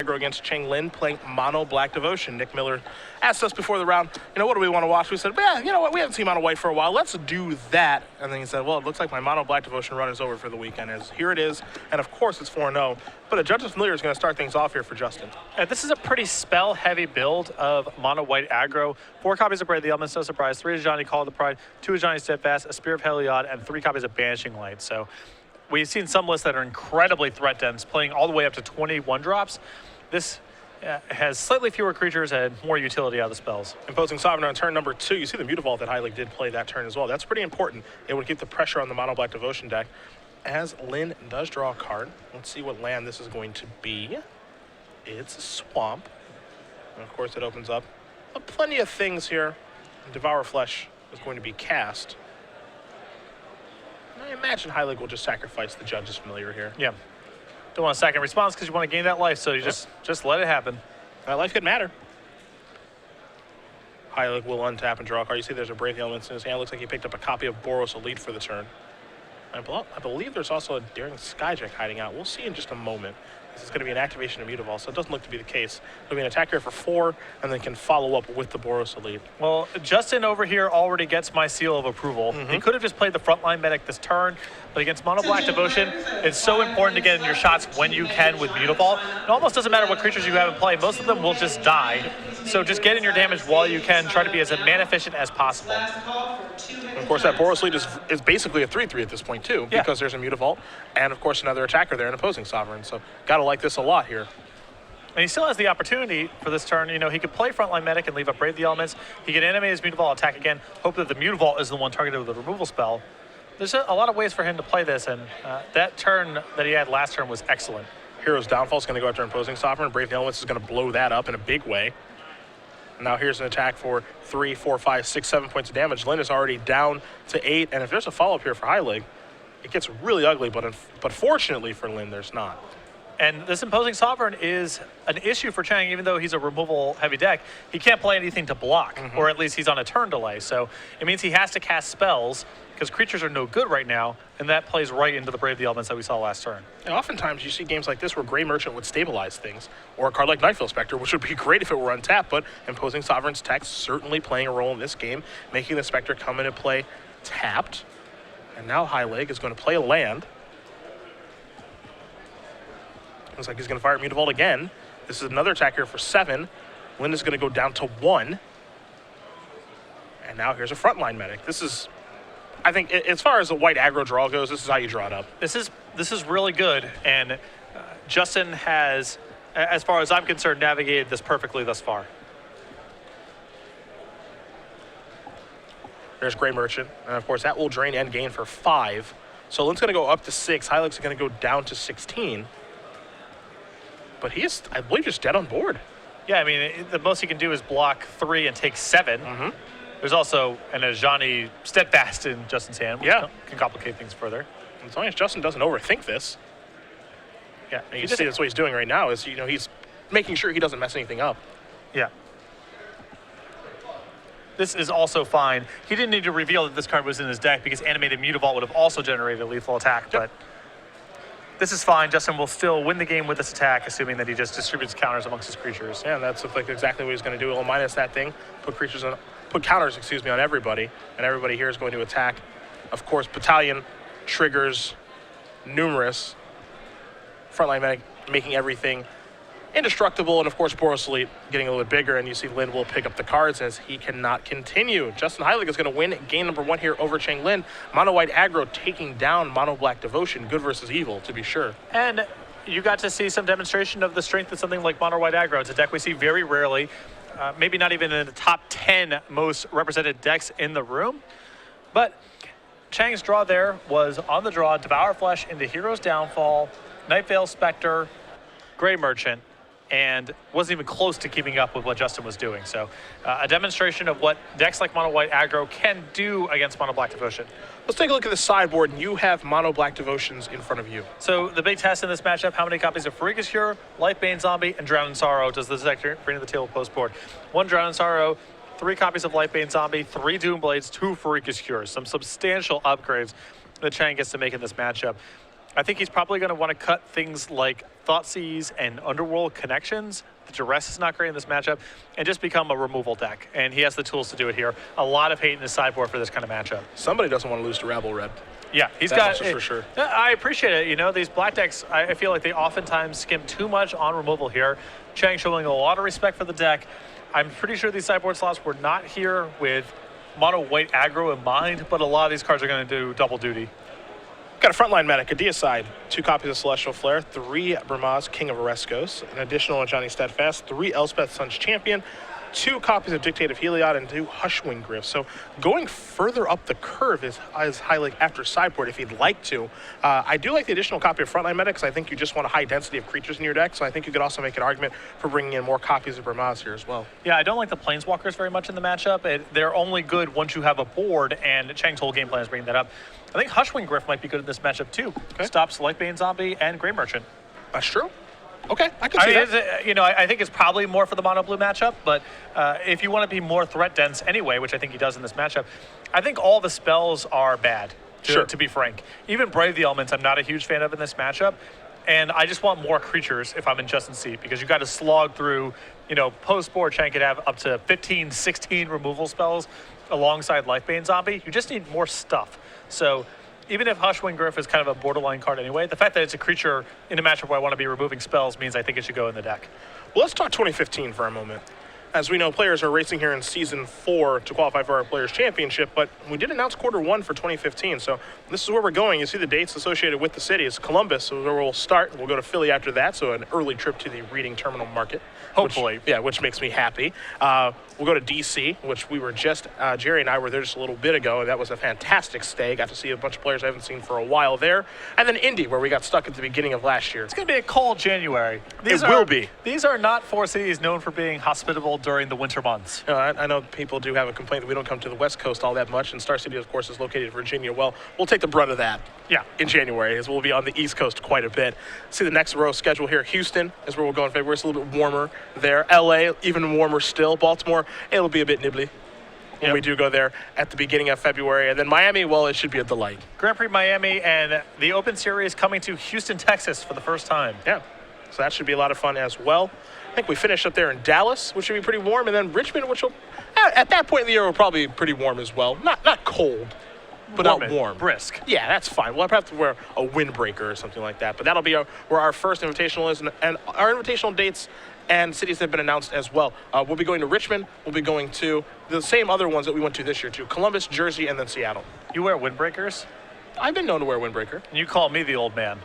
aggro against Chang Lin playing Mono Black Devotion. Nick Miller asked us before the round, what do we want to watch? We said, yeah, you know what, we haven't seen Mono White for a while. Let's do that. And then he said, well, it looks like my Mono Black Devotion run is over for the weekend. Here it is. And of course, it's 4-0. But a Judge's Familiar is going to start things off here for Justin. This is a pretty spell-heavy build of Mono White aggro. 4 copies of Brave the Elements, no surprise. 3 of Johnny Call of the Pride, 2 of Johnny Steadfast, a Spear of Heliod, and 3 copies of Banishing Light. So we've seen some lists that are incredibly threat dense, playing all the way up to 21 drops. This has slightly fewer creatures and more utility out of the spells. Imposing Sovereign on turn number 2. You see the Mutavault that Heilig did play that turn as well. That's pretty important. It would keep the pressure on the Mono Black Devotion deck. As Lin does draw a card, let's see what land this is going to be. It's a Swamp. And of course it opens up plenty of things here. Devour Flesh is going to be cast. I imagine Heilig will just sacrifice the Judge's Familiar here. Yeah. Don't want a second response because you want to gain that life, so you just let it happen. That life could matter. Heilig will untap and draw a card. You see there's a Brave the Elements in his hand. Looks like he picked up a copy of Boros Elite for the turn. I believe there's also a Daring Skyjack hiding out. We'll see in just a moment. This is going to be an activation of Mutavault, so it doesn't look to be the case. It'll be an attack here for 4, and then can follow up with the Boros Elite. Well, Justin over here already gets my seal of approval. He could have just played the frontline medic this turn, but against Mono Black Devotion, it's so important to get in your shots when you can with Mutavault. It almost doesn't matter what creatures you have in play. Most of them will just die. So just get in your damage while you can. Try to be as mana efficient as possible. And of course, that Boros Elite is basically a 3-3 at this point, too, because there's a Mutavault, and of course another attacker there, an Opposing Sovereign. So gotta like this a lot here. And he still has the opportunity for this turn. He could play Frontline Medic and leave up Brave the Elements. He could animate his Mutavault, attack again, hope that the Mutavault is the one targeted with a removal spell. There's a lot of ways for him to play this, and that turn that he had last turn was excellent. Hero's Downfall is going to go after Imposing Sovereign. Brave the Elements is going to blow that up in a big way. Now here's an attack for 3, 4, 5, 6, 7 points of damage. Lin is already down to 8, and if there's a follow-up here for Heilig, it gets really ugly, but fortunately for Lin, there's not. And this Imposing Sovereign is an issue for Chang, even though he's a removal-heavy deck. He can't play anything to block, or at least he's on a turn delay. So it means he has to cast spells, because creatures are no good right now, and that plays right into the Brave the Elements that we saw last turn. And oftentimes you see games like this where Grey Merchant would stabilize things, or a card like Nightfield Spectre, which would be great if it were untapped, but Imposing Sovereign's text certainly playing a role in this game, making the Spectre come into play tapped. And now Heilig is going to play a land. Looks like he's going to fire at Mutavault again. This is another attack here for 7. Lin is going to go down to 1. And now here's a Frontline Medic. This is, I think, as far as the white aggro draw goes, this is how you draw it up. This is really good, and Justin has, as far as I'm concerned, navigated this perfectly thus far. There's Grey Merchant, and of course that will drain and gain for 5. So Lin's going to go up to 6. Heilig's going to go down to 16. But he is, I believe, just dead on board. Yeah, I mean, the most he can do is block 3 and take 7. There's also an Ajani Steadfast in Justin's hand, which can complicate things further. As long as Justin doesn't overthink this. Yeah, and you see that's what he's doing right now is, he's making sure he doesn't mess anything up. Yeah. This is also fine. He didn't need to reveal that this card was in his deck because Animated Mutavault would have also generated a lethal attack, but this is fine. Justin will still win the game with this attack, assuming that he just distributes counters amongst his creatures. Yeah, that's exactly what he's going to do. He'll minus that thing, put counters, on everybody, and everybody here is going to attack. Of course, Battalion triggers numerous. Frontline Medic making everything indestructible, and of course Boros Elite getting a little bit bigger, and you see Lin will pick up the cards as he cannot continue. Justin Heilig is going to win game number 1 here over Chang Lin. Mono White aggro taking down Mono Black Devotion, good versus evil, to be sure. And you got to see some demonstration of the strength of something like Mono White aggro. It's a deck we see very rarely, maybe not even in the top 10 most represented decks in the room. But Chang's draw there was on the draw, Devour Flesh into Hero's Downfall, Nightveil Spectre, Grey Merchant, and wasn't even close to keeping up with what Justin was doing. So a demonstration of what decks like Mono White aggro can do against Mono Black Devotion. Let's take a look at the sideboard, and you have Mono Black Devotions in front of you. So the big test in this matchup, how many copies of Farika's Cure, Lifebane Zombie, and Drown in Sorrow does this deck bring to the table post board? 1 Drown in Sorrow, 3 copies of Lifebane Zombie, 3 Doomblades, 2 Farika's Cures. Some substantial upgrades that Chang gets to make in this matchup. I think he's probably going to want to cut things like Thoughtseize and Underworld Connections. The duress is not great in this matchup, and just become a removal deck. And he has the tools to do it here. A lot of hate in his sideboard for this kind of matchup. Somebody doesn't want to lose to Rabble Red. Yeah, he's That got much is for sure. I appreciate it. You know, these black decks, I feel like they oftentimes skim too much on removal here. Chang showing a lot of respect for the deck. I'm pretty sure these sideboard slots were not here with mono white aggro in mind, but a lot of these cards are going to do double duty. Got a frontline medic, a deicide, 2 copies of Celestial Flare, 3 Bramaz, King of Oreskos, an additional Johnny Steadfast, 3 Elspeth, Sun's Champion, 2 copies of Dictate of Heliod, and 2 Hushwing Griff. So going further up the curve is Heilig after sideboard if he'd like to. I do like the additional copy of Frontline Medic because I think you just want a high density of creatures in your deck, so I think you could also make an argument for bringing in more copies of Bramaz here as well. Yeah, I don't like the Planeswalkers very much in the matchup. They're only good once you have a board, and Chang's whole game plan is bringing that up. I think Hushwing Griff might be good in this matchup too. Okay. Stops Lightbane Zombie and Grey Merchant. That's true. Okay, I can see that. You know, I think it's probably more for the mono blue matchup, but if you want to be more threat dense anyway, which I think he does in this matchup, I think all the spells are bad, to be frank. Even Brave the Elements, I'm not a huge fan of in this matchup, and I just want more creatures if I'm in Justin's seat, because you got to slog through, you know, post-board, Chang could have up to 15, 16 removal spells alongside Lifebane Zombie. You just need more stuff. So even if Hushwing Griff is kind of a borderline card anyway, the fact that it's a creature in a matchup where I want to be removing spells means I think it should go in the deck. Well, let's talk 2015 for a moment. As we know, players are racing here in Season 4 to qualify for our Players' Championship, but we did announce Quarter 1 for 2015, so this is where we're going. You see the dates associated with the city. It's Columbus, so where we'll start. We'll go to Philly after that, so an early trip to the Reading Terminal Market. Hopefully. Which makes me happy. We'll go to D.C., which we were just, Jerry and I were there just a little bit ago, and that was a fantastic stay. Got to see a bunch of players I haven't seen for a while there. And then Indy, where we got stuck at the beginning of last year. It's going to be a cold January. It will be. These are not 4 cities known for being hospitable during the winter months. I know people do have a complaint that we don't come to the West Coast all that much, and Star City, of course, is located in Virginia. Well, we'll take the brunt of that. Yeah. In January, as we'll be on the East Coast quite a bit. See the next row schedule here. Houston is where we'll go in February. It's a little bit warmer there. LA, even warmer still. Baltimore, it'll be a bit nibbly when we do go there at the beginning of February. And then Miami, well, it should be a delight. Grand Prix Miami and the Open Series coming to Houston, Texas for the first time. Yeah, so that should be a lot of fun as well. I think we finished up there in Dallas, which should be pretty warm, and then Richmond, which will, at that point in the year, will probably be pretty warm as well. Not cold, but not warm. Brisk. Yeah, that's fine. We'll have to wear a windbreaker or something like that. But that'll be where our first invitational is, and our invitational dates and cities have been announced as well. We'll be going to Richmond. We'll be going to the same other ones that we went to this year too: Columbus, Jersey, and then Seattle. You wear windbreakers? I've been known to wear a windbreaker. And you call me the old man.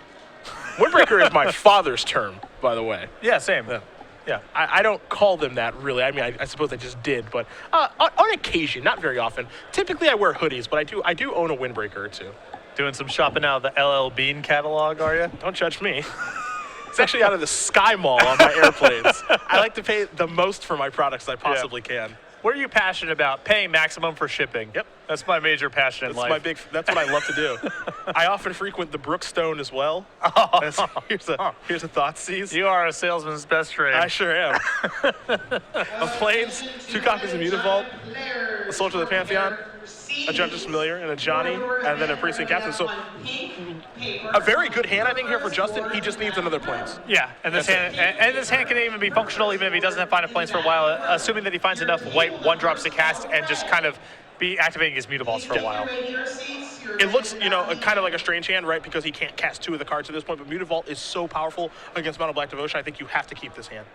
Windbreaker is my father's term, by the way. Yeah, same. Yeah, I don't call them that, really. I mean, I suppose I just did, but on occasion, not very often. Typically, I wear hoodies, but I do own a windbreaker or two. Doing some shopping out of the LL Bean catalog, are you? Don't judge me. It's actually out of the Sky Mall on my airplanes. I like to pay the most for my products I possibly can. What are you passionate about? Paying maximum for shipping. Yep. That's my major passion in life. That's what I love to do. I often frequent the Brookstone as well. Here's a Thoughtseize. You are a salesman's best friend. I sure am. Of Plains, 2 copies of Mutavault, a Soldier of the Pantheon, a Justice Familiar, and a Johnny, and then a Precinct Captain. So a very good hand, I think, here for Justin. He just needs another Plains. Yeah, and this hand can even be functional even if he doesn't find a Plains for a while, assuming that he finds enough white 1-drops to cast and just kind of be activating his Mutavaults for a while. It looks, kind of like a strange hand, right? Because he can't cast 2 of the cards at this point, but Mutavault is so powerful against Mono Black Devotion, I think you have to keep this hand.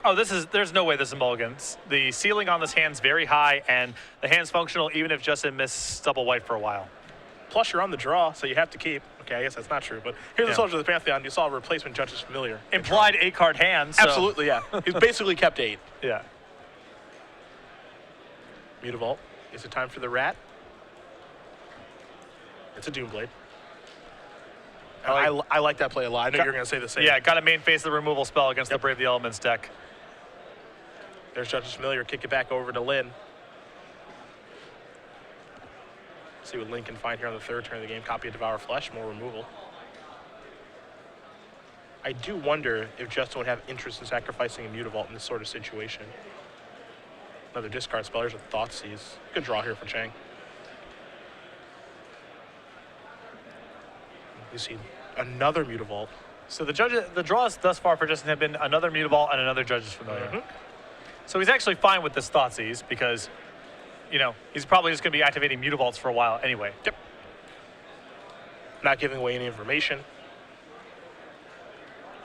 Oh, there's no way this is mulligans. The ceiling on this hand's very high, and the hand's functional even if Justin missed double white for a while. Plus, you're on the draw, so you have to keep. Okay, I guess that's not true, but here's the Soldier of the Pantheon. You saw a replacement Justice Familiar. Implied 8-card hand. So. Absolutely, yeah. He's basically kept 8. Yeah. Mutavault. Is it time for the rat? It's a Doomblade. I like that play a lot. I know you're going to say the same. Yeah, got to main phase the removal spell against the Brave the Elements deck. There's Justice Familiar. Kick it back over to Lynn. See what Lynn can find here on the 3rd turn of the game. Copy of Devour Flesh, more removal. I do wonder if Justin would have interest in sacrificing a Mutavault in this sort of situation. Another discard spell. There's a Thoughtseize. Good draw here for Chang. You see Another Mutavault. So the draws thus far for Justin have been another Mutavault and another Judge's Familiar. So he's actually fine with this Thoughtseize because, you know, he's probably just going to be activating Mutavaults for a while anyway. Yep. Not giving away any information.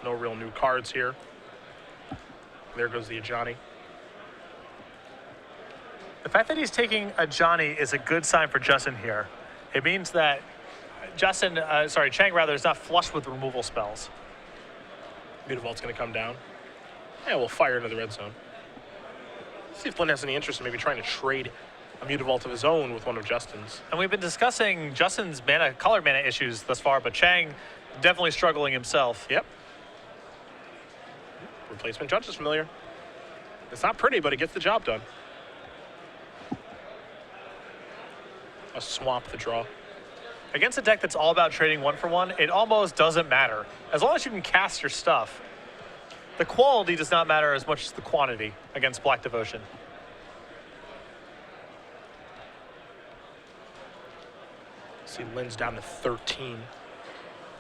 No real new cards here. There goes the Ajani. The fact that he's taking a Johnny is a good sign for Justin here. It means that Chang rather, is not flush with removal spells. Mutavault's going to come down. Yeah, we'll fire into the red zone. See if Lynn has any interest in maybe trying to trade a Mutavault of his own with one of Justin's. And we've been discussing Justin's color mana issues thus far, but Chang definitely struggling himself. Yep. Replacement Judge is familiar. It's not pretty, but it gets the job done. A swamp the draw. Against a deck that's all about trading 1-for-1, it almost doesn't matter. As long as you can cast your stuff, the quality does not matter as much as the quantity against Black Devotion. See, Lynn's down to 13.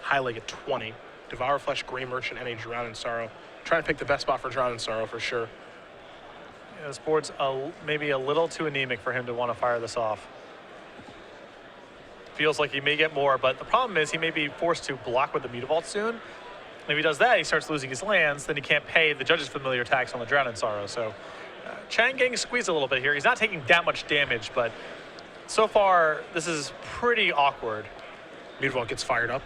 Heilig at 20. Devour Flesh, Grey Merchant, and a Drown in Sorrow. Trying to pick the best spot for Drown in Sorrow for sure. Yeah, this board's maybe a little too anemic for him to want to fire this off. Feels like he may get more, but the problem is he may be forced to block with the Mutavault soon. And if he does that, he starts losing his lands, then he can't pay the Judge's Familiar tax on the Drown in Sorrow. So Chang getting squeezed a little bit here. He's not taking that much damage, but so far, this is pretty awkward. Mutavault gets fired up.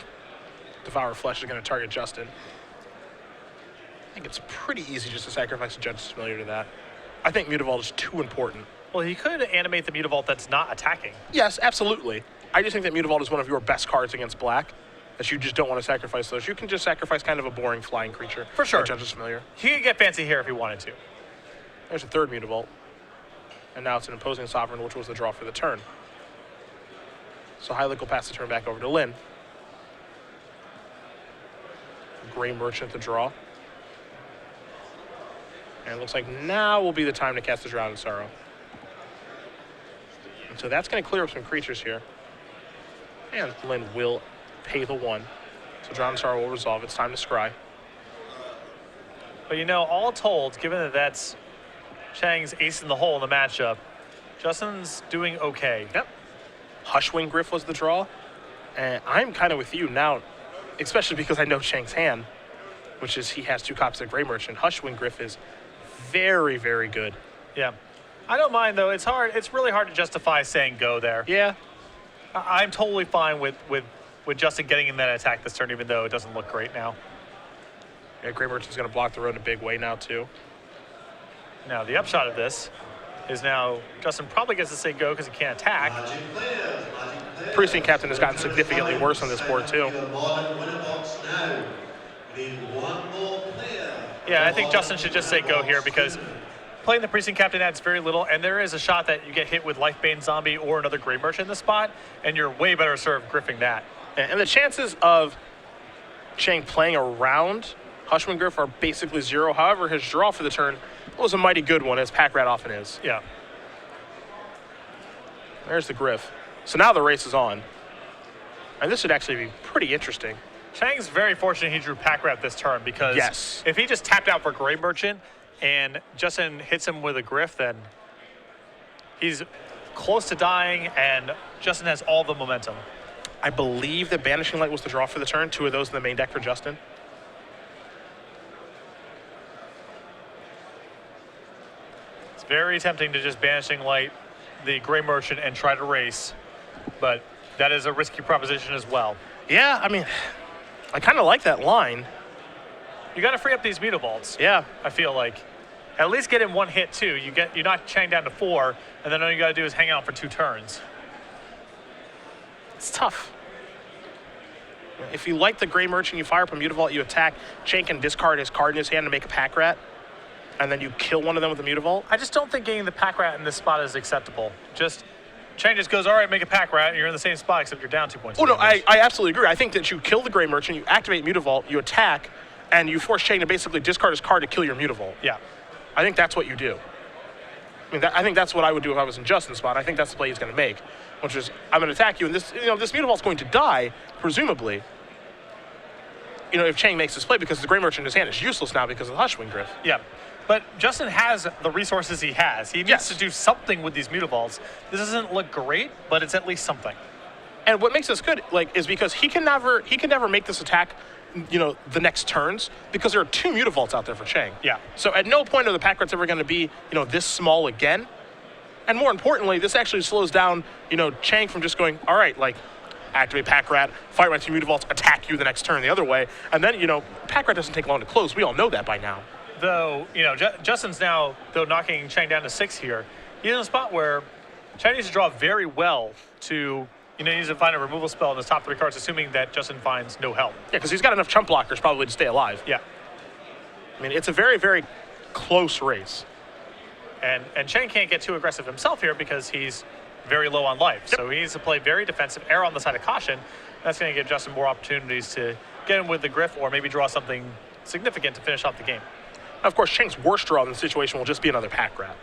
Devour Flesh is going to target Justin. I think it's pretty easy just to sacrifice a Judge's Familiar to that. I think Mutavault is too important. Well, he could animate the Mutavault that's not attacking. Yes, absolutely. I just think that Mutavault is one of your best cards against black, that you just don't want to sacrifice those. You can just sacrifice kind of a boring flying creature. For sure. Like Judge's Familiar. He could get fancy here if he wanted to. There's a third Mutavault. And now it's an Imposing Sovereign, which was the draw for the turn. So Heilig will pass the turn back over to Lynn. Grey Merchant the draw. And it looks like now will be the time to cast the Drown in Sorrow. And so that's going to clear up some creatures here. And Lynn will pay the 1. So Drown in Sorrow will resolve. It's time to scry. But you know, all told, given that that's Chang's ace in the hole in the matchup, Justin's doing okay. Yep. Hushwing Griff was the draw. And I'm kind of with you now, especially because I know Chang's hand, which is he has 2 copies of Grey Merchant. Hushwing Griff is very, very good. Yeah. I don't mind, though. It's hard. It's really hard to justify saying go there. Yeah. I'm totally fine with Justin getting in that attack this turn, even though it doesn't look great now. Yeah, Grey Merchant's going to block the road in a big way now, too. Now, the upshot of this is now Justin probably gets to say go because he can't attack. Precinct Captain has gotten significantly worse on this board, too. Yeah, I think Justin should just say go here because playing the Precinct Captain adds very little, and there is a shot that you get hit with Lifebane Zombie or another Grey Merchant in the spot, and you're way better served griffing that. And the chances of Chang playing around Hushwing Griff are basically 0. However, his draw for the turn was a mighty good one, as Pack Rat often is. Yeah. There's the Griff. So now the race is on. And this should actually be pretty interesting. Chang's very fortunate he drew Pack Rat this turn because if he just tapped out for Grey Merchant and Justin hits him with a Griff, then he's close to dying and Justin has all the momentum. I believe that Banishing Light was the draw for the turn. 2 of those in the main deck for Justin. It's very tempting to just Banishing Light the Grey Merchant and try to race, but that is a risky proposition as well. Yeah, I mean, I kind of like that line. You got to free up these Mutavaults. Yeah. I feel like. At least get in 1 hit, too. You knock Chang down to 4, and then all you got to do is hang out for 2 turns. It's tough. If you like the Grey Merchant, you fire up a Mutavault, you attack. Chang can discard his card in his hand to make a Pack Rat, and then you kill one of them with a Mutavault. I just don't think getting the Pack Rat in this spot is acceptable. Chang just goes, all right, make a Pack Rat, and you're in the same spot, except you're down 2 points. Oh, no, I absolutely agree. I think that you kill the Grey Merchant, you activate Mutavault, you attack, and you force Chang to basically discard his card to kill your Mutavault. Yeah. I think that's what you do. I mean, I think that's what I would do if I was in Justin's spot. I think that's the play he's going to make, which is I'm going to attack you, and this Mutavault's going to die, presumably. if Chang makes this play, because the Grey Merchant in his hand is useless now because of the Hushwing Griff. Yeah. But Justin has the resources he has. He needs to do something with these Mutavaults. This doesn't look great, but it's at least something. And what makes this good, is because he can never make this attack, the next turns, because there are 2 Mutavaults out there for Chang. Yeah. So at no point are the pack rats ever going to be, this small again. And more importantly, this actually slows down, Chang from just going, all right, activate pack rat, fight my 2 Mutavaults, attack you the next turn the other way. And then, pack rat doesn't take long to close. We all know that by now. Though, Justin's now, knocking Chang down to 6 here, he's in a spot where Chang needs to draw very well to, he needs to find a removal spell in his top 3 cards, assuming that Justin finds no help. Yeah, because he's got enough chump blockers probably to stay alive. Yeah. I mean, it's a very, very close race. And Chang can't get too aggressive himself here because he's very low on life. Yep. So he needs to play very defensive, err on the side of caution. That's going to give Justin more opportunities to get him with the Griff or maybe draw something significant to finish off the game. Of course, Chang's worst draw in the situation will just be another pack rat.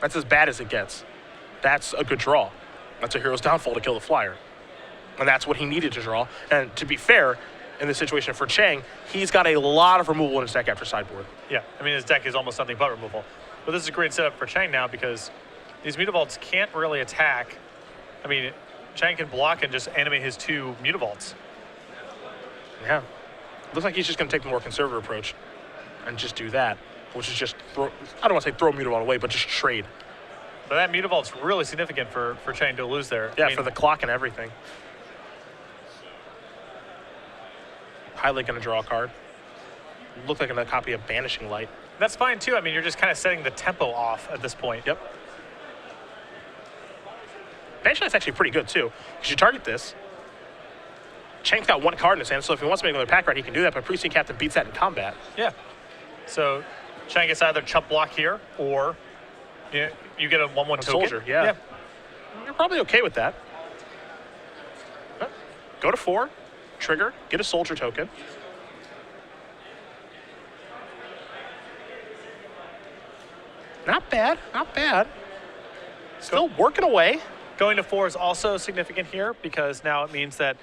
That's as bad as it gets. That's a good draw. That's a hero's downfall to kill the flyer. And that's what he needed to draw. And to be fair, in this situation for Chang, he's got a lot of removal in his deck after sideboard. Yeah, I mean, his deck is almost nothing but removal. But this is a great setup for Chang now because these Mutavaults can't really attack. I mean, Chang can block and just animate his 2 Mutavaults. Yeah. Looks like he's just going to take the more conservative approach and just do that, which is just I don't want to say throw Mutavault away, but just trade. But that Mutavault's really significant for Chang to lose there. Yeah, for the clock and everything. Heilig going to draw a card. Look like a copy of Banishing Light. That's fine too. I mean, you're just kind of setting the tempo off at this point. Yep. Banishing Light's actually pretty good too, because you target this. Chang's got 1 card in his hand, so if he wants to make another pack rat, he can do that, but Priestly Captain beats that in combat. Yeah. So Chang gets either chump block here, or you get a 1/1 token. Soldier, yeah. You're probably okay with that. Go to 4, trigger, get a soldier token. Not bad, not bad. Still working away. Going to 4 is also significant here because now it means that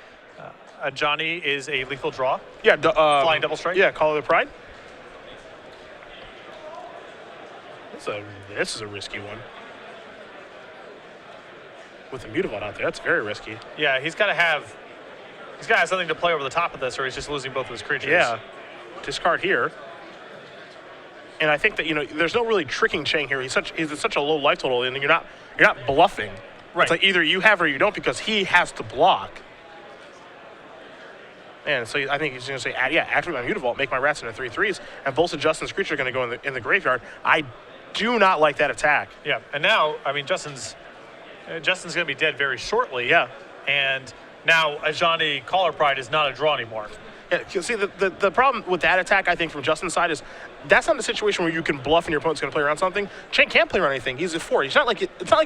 a Johnny is a lethal draw. Yeah, flying double strike. Yeah, Call of the Pride. This is a risky one. With the Mutavault out there, that's very risky. Yeah, he's got to have something to play over the top of this, or he's just losing both of his creatures. Yeah, discard here. And I think that there's no really tricking Chang here. He's at such a low life total, and you're not bluffing. Right. It's like either you have or you don't, because he has to block. And so I think he's going to say, activate my Mutavault, make my rats into 3/3s, and both of Justin's creatures are going to go in the graveyard. I do not like that attack. Yeah, and now, I mean, Justin's going to be dead very shortly. Yeah. And now Ajani Caller Pride is not a draw anymore. Yeah, see, the problem with that attack, I think, from Justin's side is that's not the situation where you can bluff and your opponent's going to play around something. Chang can't play around anything. He's at 4. It's not like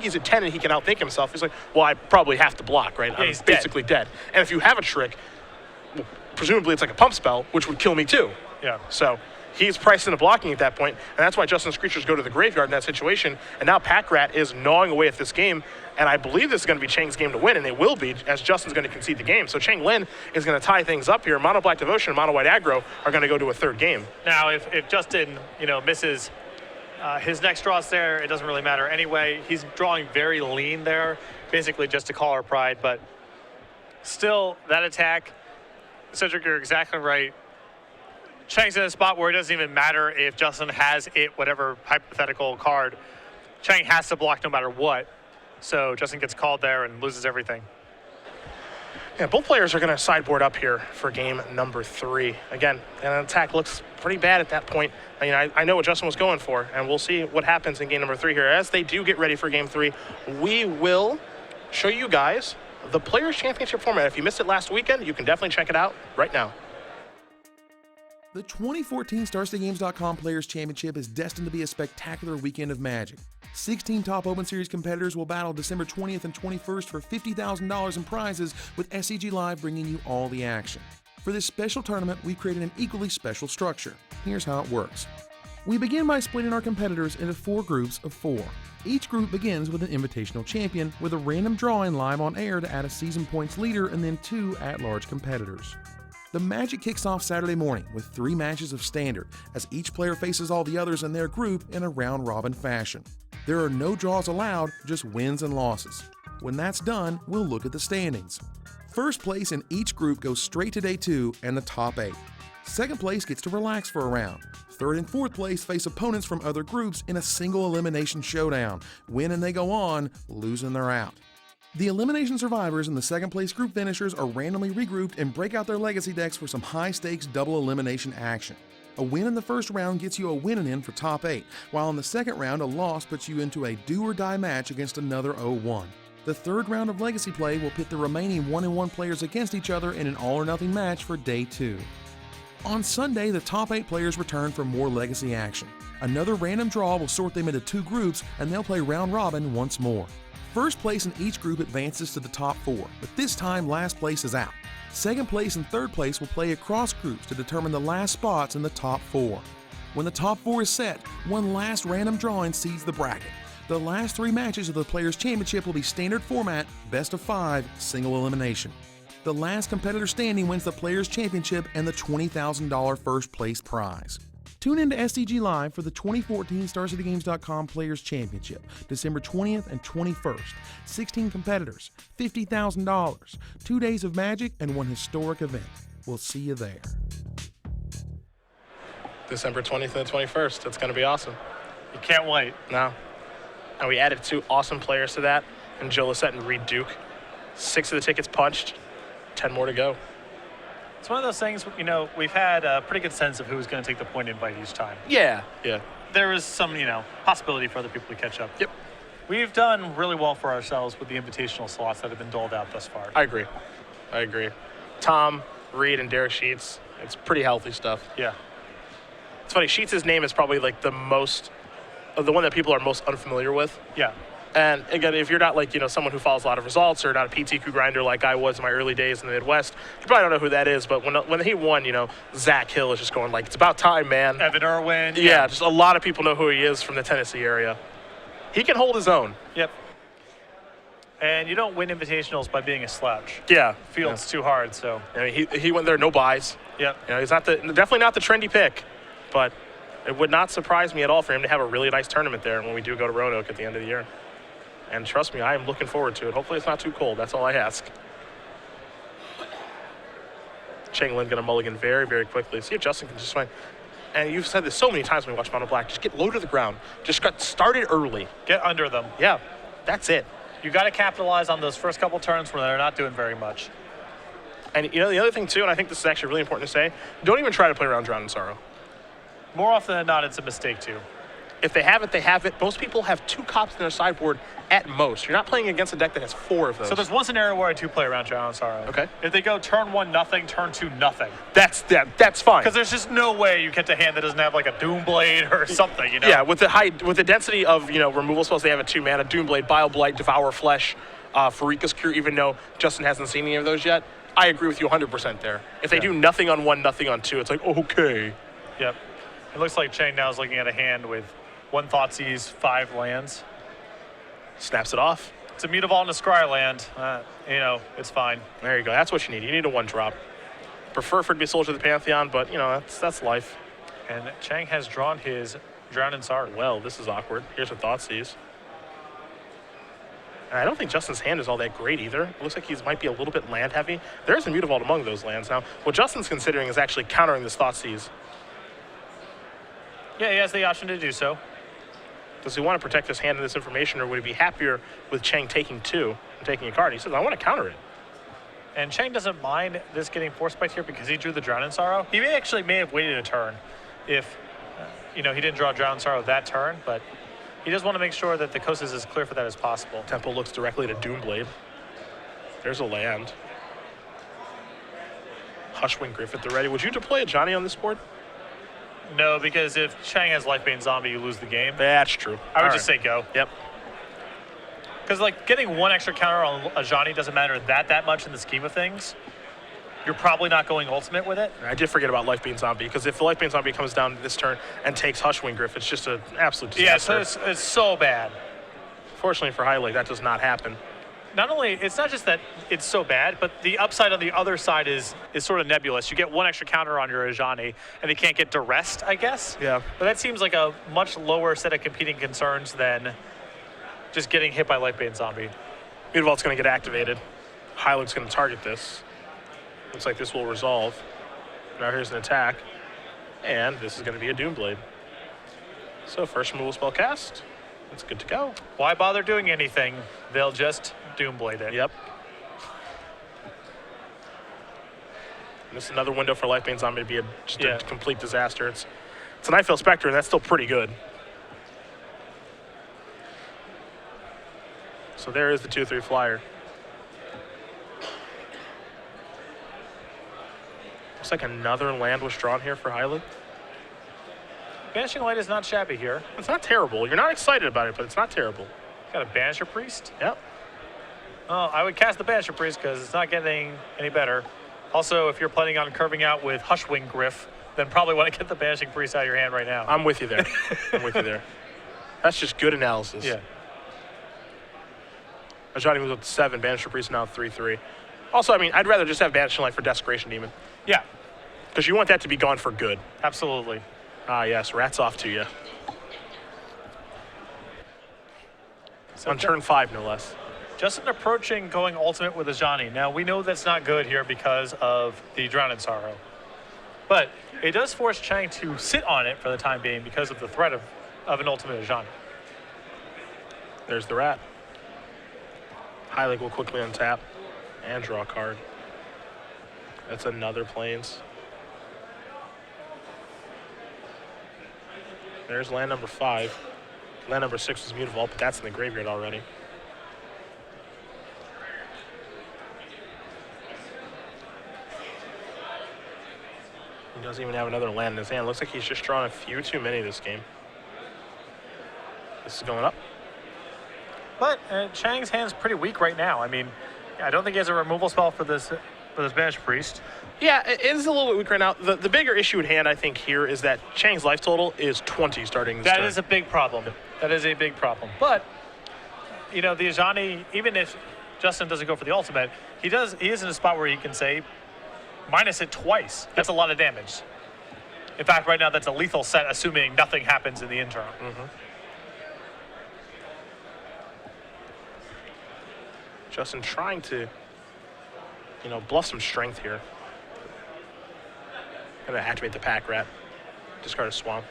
he's at 10 and he can outthink himself. He's like, well, I probably have to block, right? Yeah, I'm he's basically dead. And if you have a trick, well, presumably it's like a pump spell, which would kill me too. Yeah. So he's priced into blocking at that point, and that's why Justin's creatures go to the graveyard in that situation. And now Pack Rat is gnawing away at this game, and I believe this is going to be Chang's game to win, and it will be, as Justin's going to concede the game. So Chang Lin is going to tie things up here. Mono Black Devotion and Mono White Aggro are going to go to a 3rd game. Now, if Justin, misses his next draws there, it doesn't really matter anyway. He's drawing very lean there, basically just to Caller Pride, but still, that attack, Cedric, you're exactly right. Chang's in a spot where it doesn't even matter if Justin has whatever hypothetical card. Chang has to block no matter what. So Justin gets called there and loses everything. Yeah, both players are going to sideboard up here for game number 3. Again, an attack looks pretty bad at that point. I know what Justin was going for, and we'll see what happens in game number 3 here. As they do get ready for game 3, we will show you guys the Players' Championship format. If you missed it last weekend, you can definitely check it out right now. The 2014 StarStateGames.com Players' Championship is destined to be a spectacular weekend of Magic. 16 top Open Series competitors will battle December 20th and 21st for $50,000 in prizes, with SCG Live bringing you all the action. For this special tournament, we've created an equally special structure. Here's how it works. We begin by splitting our competitors into 4 groups of 4. Each group begins with an invitational champion, with a random drawing live on air to add a season points leader and then 2 at-large competitors. The Magic kicks off Saturday morning with 3 matches of Standard, as each player faces all the others in their group in a round-robin fashion. There are no draws allowed, just wins and losses. When that's done, we'll look at the standings. First place in each group goes straight to Day 2 and the top 8. Second place gets to relax for a round. Third and fourth place face opponents from other groups in a single elimination showdown. Win and they go on, lose and they're out. The elimination survivors and the second place group finishers are randomly regrouped and break out their legacy decks for some high-stakes double elimination action. A win in the first round gets you a win and in for top 8, while in the second round a loss puts you into a do-or-die match against another 0-1. The third round of legacy play will pit the remaining 1-1 players against each other in an all-or-nothing match for Day 2. On Sunday, the top 8 players return for more legacy action. Another random draw will sort them into 2 groups, and they'll play round robin once more. First place in each group advances to the top 4, but this time last place is out. Second place and third place will play across groups to determine the last spots in the top 4. When the top 4 is set, one last random drawing seeds the bracket. The last 3 matches of the Players' Championship will be standard format, best of 5, single elimination. The last competitor standing wins the Players' Championship and the $20,000 first place prize. Tune in to SCG Live for the 2014 StarCityGames.com Players' Championship, December 20th and 21st. 16 competitors, $50,000, 2 days of magic, and one historic event. We'll see you there. December 20th and 21st. It's going to be awesome. You can't wait. No. And we added 2 awesome players to that, and Joe Lissette and Reed Duke. 6 of the tickets punched, 10 more to go. It's one of those things, you know, we've had a pretty good sense of who was going to take the point invite each time. Yeah. There is some, possibility for other people to catch up. Yep. We've done really well for ourselves with the invitational slots that have been doled out thus far. I agree. Tom, Reed, and Derek Sheets. It's pretty healthy stuff. Yeah. It's funny, Sheets' name is probably like the one that people are most unfamiliar with. Yeah. And again, if you're not like, someone who follows a lot of results or not a PTQ grinder like I was in my early days in the Midwest, you probably don't know who that is. But when he won, Zach Hill is just going like, it's about time, man. Evan Irwin. Yeah, just a lot of people know who he is from the Tennessee area. He can hold his own. Yep. And you don't win invitationals by being a slouch. Yeah. Field's too hard, so. I mean, he went there, no buys. Yep. He's definitely not the trendy pick, but it would not surprise me at all for him to have a really nice tournament there when we do go to Roanoke at the end of the year. And trust me, I am looking forward to it. Hopefully it's not too cold. That's all I ask. Chang Lin going to mulligan very, very quickly. See if Justin can just find. And you've said this so many times when we watch Mono Black. Just get low to the ground. Just got started early. Get under them. Yeah, that's it. You got to capitalize on those first couple turns where they're not doing very much. And the other thing too, and I think this is actually really important to say, don't even try to play around Drown in Sorrow. More often than not, it's a mistake too. If they have it, they have it. Most people have 2 cops in their sideboard at most. You're not playing against a deck that has 4 of those. So there's one scenario where I do play around Drown in Sorrow. Okay. If they go turn 1 nothing, turn 2 nothing. That's fine. Because there's just no way you get a hand that doesn't have like a Doomblade or something, Yeah, with the density of removal spells they have at 2 mana, Doomblade, Bile Blight, Devour Flesh, Farika's Cure. Even though Justin hasn't seen any of those yet, I agree with you 100% there. If they do nothing on 1, nothing on 2, it's like okay. Yep. It looks like Chang now is looking at a hand with 1 Thoughtseize, 5 lands. Snaps it off. It's a Mutavault and a Scry land. It's fine. There you go. That's what you need. You need a 1-drop. Prefer for it to be Soldier of the Pantheon, but that's life. And Chang has drawn his Drown in Sorrow. Well, this is awkward. Here's a Thoughtseize. And I don't think Justin's hand is all that great either. It looks like he might be a little bit land heavy. There is a Mutavault among those lands. Now, what Justin's considering is actually countering this Thoughtseize. Yeah, he has the option to do so. Does he want to protect his hand in this information, or would he be happier with Chang taking 2 and taking a card? He says, I want to counter it. And Chang doesn't mind this getting force spiked here because he drew the Drown in Sorrow. He may have waited a turn if, he didn't draw Drown in Sorrow that turn, but he does want to make sure that the coast is as clear for that as possible. Temple looks directly to Doomblade. There's a land. Hushwing Griffith already. Would you deploy a Johnny on this board? No, because if Chang has Lifebane Zombie, you lose the game. That's true. I would just say go. Yep. Because getting 1 extra counter on a Johnny doesn't matter that much in the scheme of things. You're probably not going ultimate with it. I did forget about Lifebane Zombie, because if the Lifebane Zombie comes down this turn and takes Hushwing Griff, it's just an absolute disaster. Yeah, so it's so bad. Fortunately for Heilig, that does not happen. not only, it's not just that it's so bad, but the upside on the other side is sort of nebulous. You get one extra counter on your Ajani, and he can't get duressed, I guess. Yeah. But that seems like a much lower set of competing concerns than just getting hit by Lightbane Zombie. Mutavault's going to get activated. Heilig's going to target this. Looks like this will resolve. Now here's an attack. And this is going to be a Doomblade. So first removal spell cast. That's good to go. Why bother doing anything? They'll just Doomblade it. Yep. And this is another window for Lightbane Zombie to be just a complete disaster. It's a Nightveil Spectre, and that's still pretty good. So there is the 2/3 flyer. Looks like another land was drawn here for Heilig. Banishing Light is not shabby here. It's not terrible. You're not excited about it, but it's not terrible. Got a Banisher Priest? Yep. Oh, I would cast the Banisher Priest because it's not getting any better. Also, if you're planning on curving out with Hushwing Griff, then probably want to get the Banishing Priest out of your hand right now. I'm with you there. I'm with you there. That's just good analysis. Yeah. Ajani moves up to 7. Banisher Priest now 3/3. Also, I mean, I'd rather just have Banishing Light for Desecration Demon. Yeah, Because you want that to be gone for good. absolutely. Ah, yes. Rats off to you. So On turn 5, no less. Justin approaching going ultimate with Ajani. Now, we know that's not good here because of the Drowned in Sorrow. But it does force Chang to sit on it for the time being because of the threat of an ultimate Ajani. There's the rat. Heilig will quickly untap and draw a card. That's another Plains. There's land number 5. Land number 6 was Mutavault, but that's in the graveyard already. He doesn't even have another land in his hand. Looks like he's just drawn a few too many this game. This is going up. But Chang's hand's pretty weak right now. I mean, I don't think he has a removal spell for this Banished Priest. Yeah, it is a little bit weak right now. The bigger issue at hand, I think, here is that Chang's life total is 20 starting this turn. That is a big problem. That is a big problem. But, you know, the Ajani, even if Justin doesn't go for the ultimate, he is in a spot where he can say, minus it twice. That's a lot of damage. In fact, right now, that's a lethal set, assuming nothing happens in the interim. Mm-hmm. Justin trying to, bluff some strength here. Gonna activate the Pack Rat. Discard a Swamp.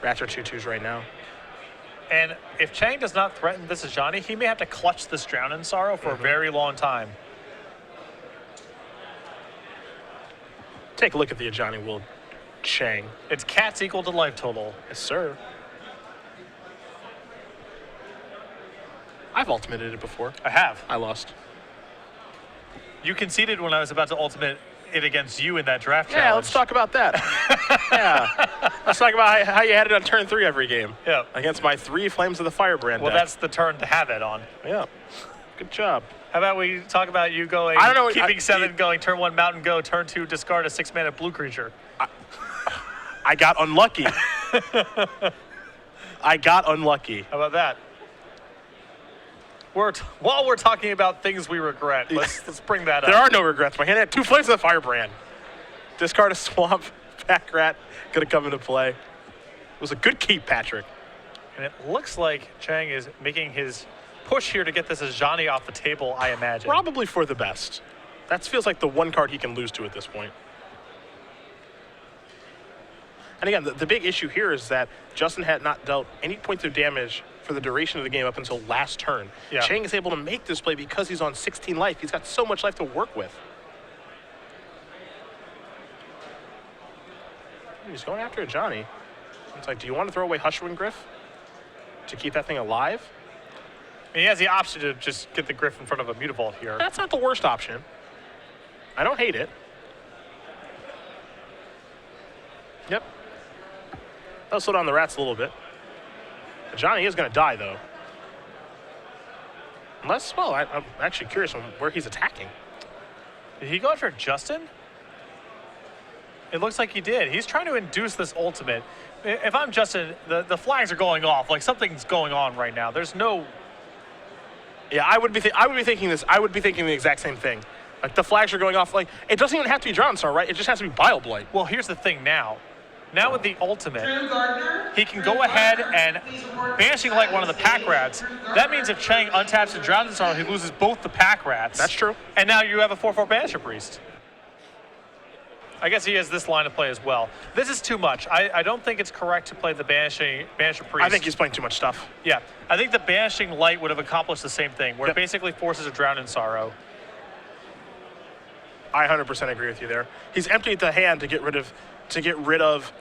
Rats are 2/2s right now. And if Chang does not threaten this Ajani, he may have to clutch this Drowned in Sorrow for a very long time. Take a look at the Ajani Will Chang. It's cats equal to life total. Yes, sir. I've ultimated it before. I have. I lost. You conceded when I was about to ultimate it against you in that draft challenge. Yeah, let's talk about that. Yeah. Let's talk about how you had it on turn 3 every game. Yeah. Against my 3 Flames of the Firebrand Well, deck. that's the turn to have it on. Yeah. Good job. How about we talk about you going, I don't know, keeping 7, going turn 1 Mountain Go, turn 2 discard a 6-mana blue creature. I got unlucky. I got unlucky. How about that? While we're talking about things we regret, let's bring that up. There are no regrets. My hand had 2 Flames of the Firebrand. Discard a Swamp. Pack Rat gonna come into play. It was a good keep, Patrick. And it looks like Chang is making his push here to get this Ajani off the table, I imagine. Probably for the best. That feels like the one card he can lose to at this point. And again, the big issue here is that Justin had not dealt any points of damage for the duration of the game up until last turn. Yeah. Chang is able to make this play because he's on 16 life. He's got so much life to work with. He's going after Ajani. It's like, do you want to throw away Hushwing Griff to keep that thing alive? And he has the option to just get the Griff in front of a Mutavault here. That's not the worst option. I don't hate it. Yep. That'll slow down the rats a little bit. Ajani is going to die, though. Unless, well, I'm actually curious on where he's attacking. Did he go after Justin? It looks like he did. He's trying to induce this ultimate. If I'm Justin, the flags are going off. Like, something's going on right now. There's no Yeah, I would be thinking this. I would be thinking the exact same thing. Like, the flags are going off. Like, it doesn't even have to be Drown Star, right? It just has to be Bile Blight. Well, here's the thing now. Now with the ultimate, he can go ahead and Banishing Light one of the pack rats. That means if Chang untaps the Drown Star, he loses both the pack rats. That's true. And now you have a 4/4 Banisher Priest. I guess he has this line of play as well. This is too much. I don't think it's correct to play the Banisher Priest. I think he's playing too much stuff. Yeah. I think the Banishing Light would have accomplished the same thing, where Yep. it basically forces a Drown in Sorrow. I 100% agree with you there. He's emptied the hand to get rid of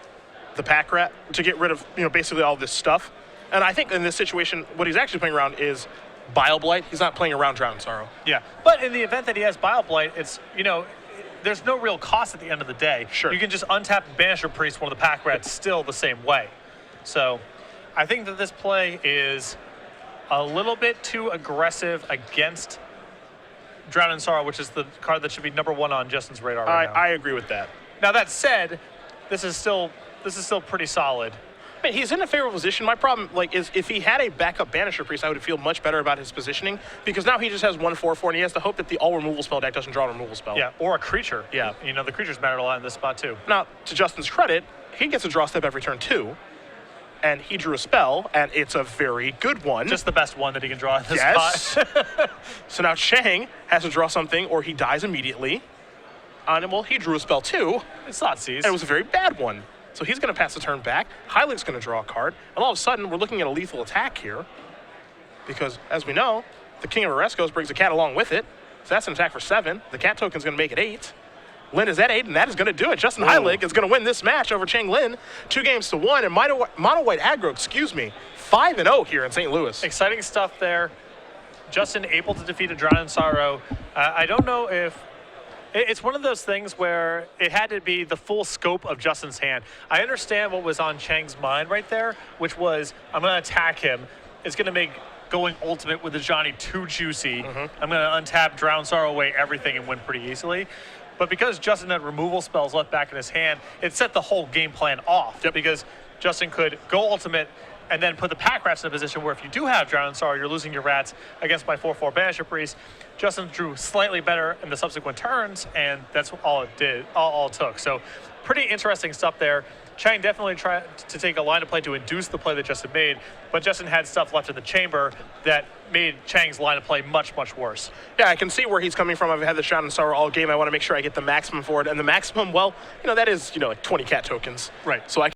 the pack rat, to get rid of, basically all this stuff. And I think in this situation, what he's actually playing around is Bile Blight. He's not playing around Drown Sorrow. Yeah. But in the event that he has Bile Blight, it's, there's no real cost at the end of the day. Sure. You can just untap Banisher Priest, one of the pack rats, still the same way. So I think that this play is a little bit too aggressive against Drown in Sorrow, which is the card that should be number 1 on Justin's radar right now. I agree with that. Now that said, this is still pretty solid. I mean, he's in a favorable position. My problem, is if he had a backup Banisher Priest, I would feel much better about his positioning, because now he just has 1/4/4, and he has to hope that the all removal spell deck doesn't draw a removal spell. Yeah, or a creature. Yeah. The creatures matter a lot in this spot too. Now, to Justin's credit, he gets a draw step every turn too, and he drew a spell, and it's a very good one. Just the best one that he can draw in this yes. spot. So now Chang has to draw something, or he dies immediately. And well, he drew a spell too. It's not seized. And it was a very bad one. So he's going to pass the turn back. Heilig's going to draw a card. And all of a sudden, we're looking at a lethal attack here. Because, as we know, the King of Oreskos brings a cat along with it. So that's an attack for 7. The cat token's going to make it 8. Lin is at 8, and that is going to do it. Justin Heilig is going to win this match over Chang Lin. 2-1. And Mono White Aggro, 5-0 here in St. Louis. Exciting stuff there. Justin able to defeat a Drown in Sorrow. I don't know if... It's one of those things where it had to be the full scope of Justin's hand. I understand what was on Chang's mind right there, which was, I'm going to attack him. It's going to make going ultimate with the Johnny too juicy. Mm-hmm. I'm going to untap, Drown Sorrow away everything and win pretty easily. But because Justin had removal spells left back in his hand, it set the whole game plan off. Yep. Because Justin could go ultimate and then put the pack rats in a position where if you do have Drown in Sorrow, you're losing your rats against my 4/4 Banisher Priest. Justin drew slightly better in the subsequent turns, and that's all it did, all it took. So pretty interesting stuff there. Chang definitely tried to take a line of play to induce the play that Justin made, but Justin had stuff left in the chamber that made Chang's line of play much, much worse. Yeah, I can see where he's coming from. I've had the Drown in Sorrow all game. I want to make sure I get the maximum for it. And the maximum, well, that is, like 20 cat tokens. Right. So I